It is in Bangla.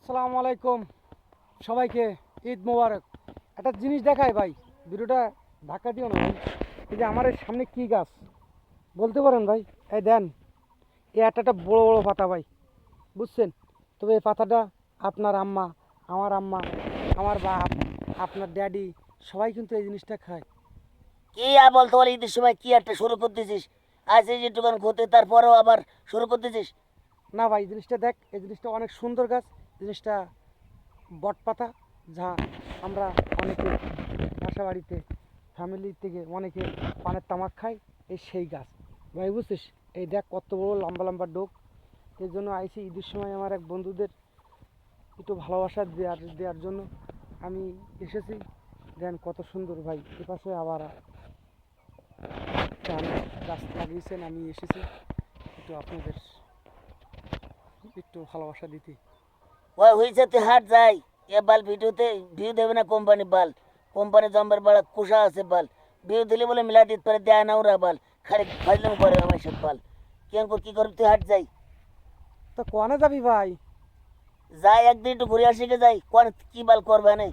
আসসালামু আলাইকুম সবাইকে, ঈদ মোবারক। একটা জিনিস দেখায় ভাই, ভিডিওটা ধাক্কা দিও না ভাই। এই যে আমার এই সামনে কি গাছ বলতে পারেন ভাই? এই দেন, এই একটা বড় বড় পাতা ভাই, বুঝছেন? তবে এই পাতাটা আপনার আম্মা, আমার আম্মা, আমার বাপ, আপনার ড্যাডি সবাই কিন্তু এই জিনিসটা খায়। কি আর বলতে বল, ঈদের সময় কি একটা শুরু করতেছিস? আজ এই যে দোকান করতে, তারপরেও আবার শুরু করতেছিস? না ভাই, জিনিসটা দেখ, এই জিনিসটা অনেক সুন্দর গাছ। জিনিসটা বট পাতা, যা আমরা অনেকে বাসা বাড়িতে ফ্যামিলি থেকে অনেকে পানের তামাক খায়। এই সেই গাছ ভাই, বুঝছিস? এই দেখ কত বড় লম্বা লম্বা ডোক। এই জন্য আইসি ঈদের সময় আমার এক বন্ধুদের একটু ভালোবাসা দেওয়ার জন্য আমি এসেছি। দেন কত সুন্দর ভাই, এপাশে আবার ধান গাছ লাগিয়েছেন। আমি এসেছি একটু আপনাদের একটু ভালোবাসা দিতে। ওই হয়েছে, তুই হাট যাই। এ বাল ভিডিওতে ভিউ দেবে না কোম্পানি বাল। কোম্পানি জম্বার বাড়া কুষা আছে বাল। ভিউ দিলে বলে মিলা দিতে পারে, দেয় না ওরা বাল। খালি ফাইলাম করে আমার সব বাল। কেন কি করবি, তুই হাট যাই। তো কোয়ানে যাবি ভাই? যাই একদিন একটু ঘুরে আসি গে যাই, কোন কি বাল করবে না।